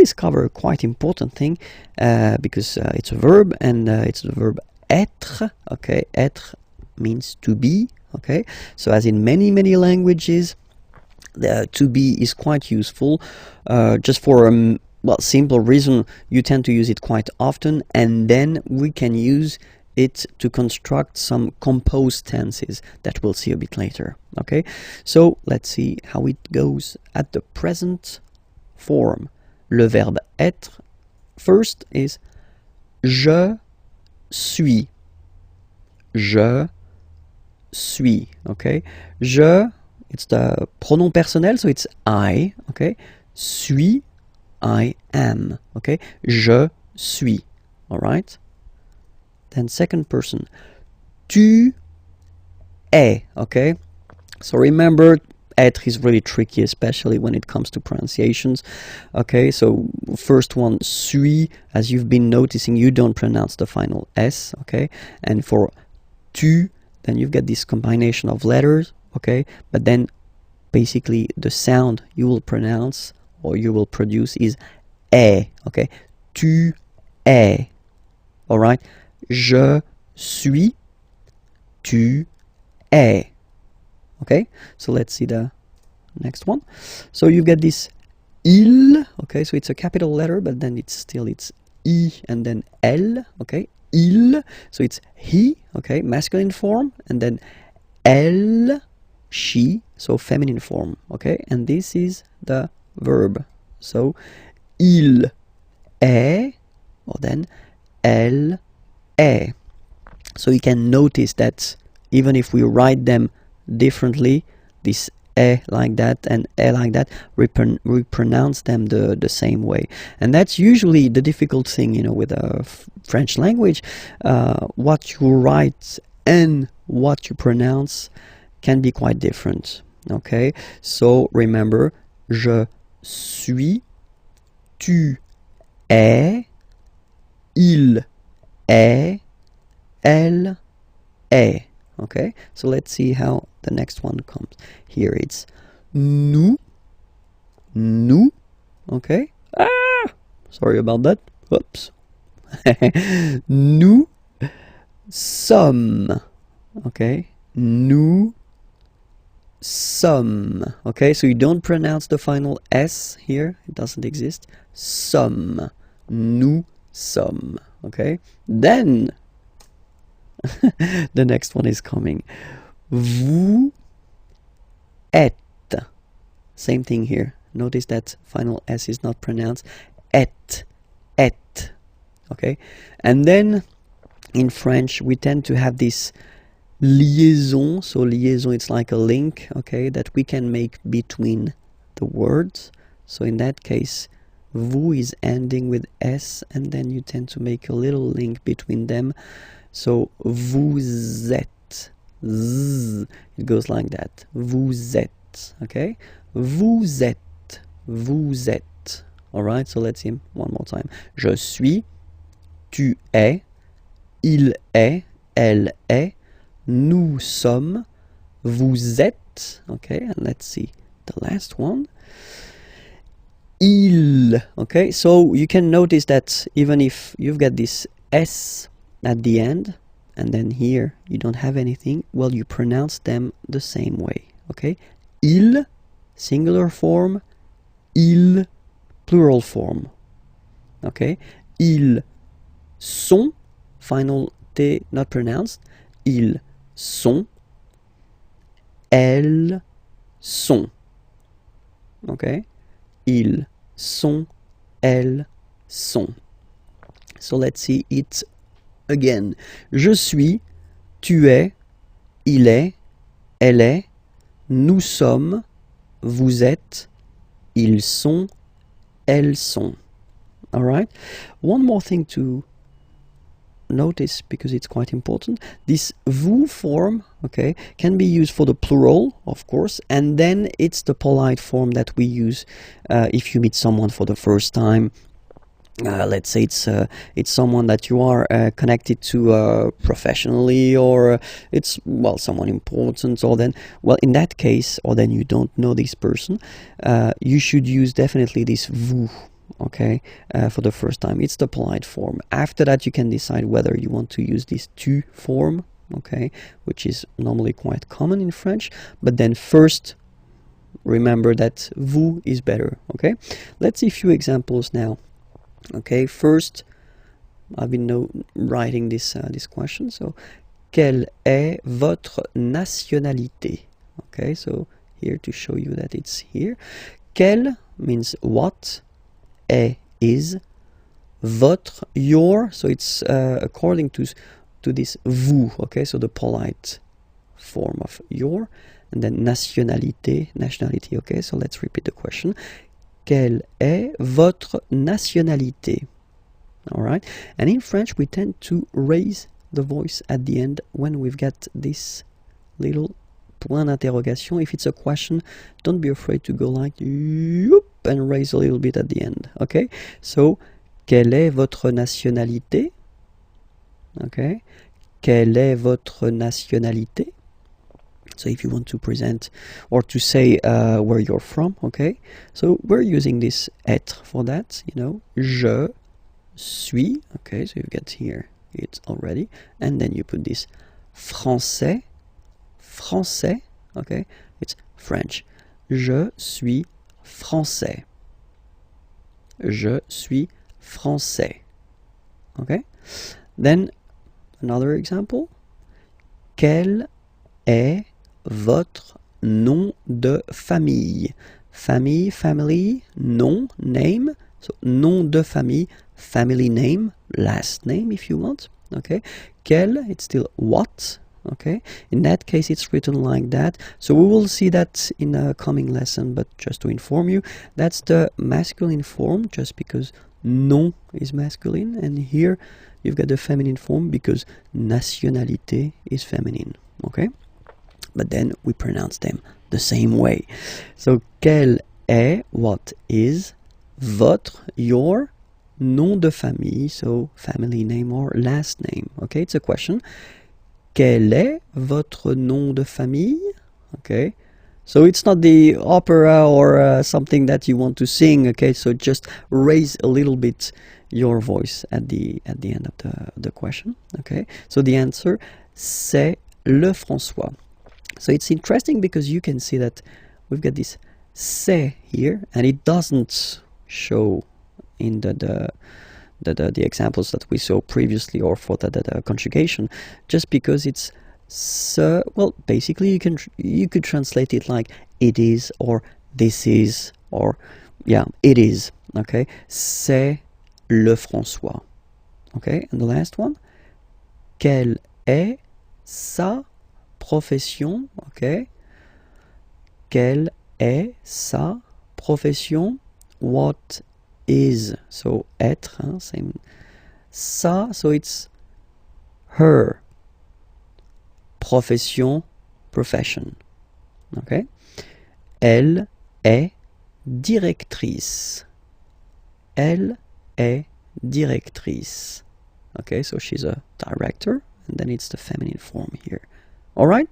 discover a quite important thing because it's a verb, and it's the verb être. Okay, être means to be. Okay, so as in many languages, the to be is quite useful. Just for simple reason, you tend to use it quite often, and then we can use it to construct some composed tenses that we'll see a bit later. Okay, so let's see how it goes at the present form. Le verbe être first is je suis. Je suis. Okay, je, it's the pronom personnel, so it's I. Okay, suis, I am. Okay, je suis. All right. Then second person, tu es. Okay, so remember, être is really tricky, especially when it comes to pronunciations. Okay, so first one, suis, as you've been noticing, you don't pronounce the final S. Okay, and for tu, then you've got this combination of letters. Okay, but then basically the sound you will pronounce or you will produce is est. Okay, tu es. All right. Je suis, tu es. Okay, so let's see the next one. So you've got this il. Okay, so it's a capital letter, but then it's I and then L. Okay, il. So it's he. Okay, masculine form, and then elle, she. So feminine form. Okay, and this is the verb. So il est, or then elle est. So you can notice that even if we write them differently, this est like that and est like that, we pronounce them the same way. And that's usually the difficult thing, you know, with the French language. What you write and what you pronounce can be quite different. Okay, so remember, je suis, tu es, il est, elle est. Okay, so let's see how the next one comes. Here it's nous. Okay, sorry about that. Whoops. Nous sommes. Okay, nous sommes. Okay, so you don't pronounce the final S here, it doesn't exist. Sommes. Nous sommes. Okay, then the next one is coming. Vous êtes. Same thing here. Notice that final S is not pronounced. Et. Okay, and then in French we tend to have this liaison. So liaison, it's like a link, okay, that we can make between the words. So in that case, vous is ending with S, and then you tend to make a little link between them. So vous êtes, z, it goes like that. Vous êtes, okay? Vous êtes. All right, so let's see one more time. Je suis, tu es, il est, elle est, nous sommes, vous êtes. Okay, and let's see the last one. Il. Okay, so you can notice that even if you've got this S at the end, and then here you don't have anything, well, you pronounce them the same way. Okay, il, singular form, il, plural form. Okay, ils sont, final T not pronounced, ils sont, elles sont. Okay, ils sont, elles sont. So let's see it again. Je suis, tu es, il est, elle est, nous sommes, vous êtes, ils sont, elles sont. All right. One more thing to notice, because it's quite important. This vous form, okay, can be used for the plural, of course, and then it's the polite form that we use if you meet someone for the first time. Let's say it's someone that you are connected to professionally, or it's, well, someone important, or then, well, in that case, or then you don't know this person, you should use definitely this vous. okay, for the first time. It's the polite form. After that, you can decide whether you want to use this tu form, okay, which is normally quite common in French. But then first, remember that vous is better, okay? Let's see a few examples now. Okay, first, I've been writing this question. So, quelle est votre nationalité? Okay, so here to show you that it's here. Quelle means what, est is, votre, your, so it's according to this vous, okay, so the polite form of your, and then nationalité, okay, so let's repeat the question. Quelle est votre nationalité? All right, and in French we tend to raise the voice at the end when we've got this little point d'interrogation. If it's a question, don't be afraid to go like yoop and raise a little bit at the end, okay? So, quelle est votre nationalité? Okay, quelle est votre nationalité? So if you want to present or to say where you're from, okay? So we're using this être for that, you know. Je suis, okay, so you've got here it already. And then you put this français, okay? It's French. Je suis français. Je suis français. Okay? Then another example. Quel est votre nom de famille? Family, nom, name. So nom de famille, family name, last name if you want. Okay. Quel, it's still what. Okay. In that case, it's written like that. So we will see that in a coming lesson, but just to inform you, that's the masculine form, just because nom is masculine, and here you've got the feminine form because nationalité is feminine. Okay. But then we pronounce them the same way. So, quel est, what is, votre, your, nom de famille, so family name or last name. Okay, it's a question. Quel est votre nom de famille? Okay, so it's not the opera or something that you want to sing. Okay, so just raise a little bit your voice at the end of the question. Okay, so the answer, c'est le François. So it's interesting because you can see that we've got this c'est here, and it doesn't show in the examples that we saw previously, or for the conjugation, just because it's ce. Well, basically you could translate it like it is, or this is, or yeah, it is. Okay, c'est le François. Okay, and the last one, quelle est sa profession? Okay, quelle est sa profession? What is, so être, same. Sa, so it's her. Profession, profession. Okay. Elle est directrice. Elle est directrice. Okay, so she's a director, and then it's the feminine form here. All right.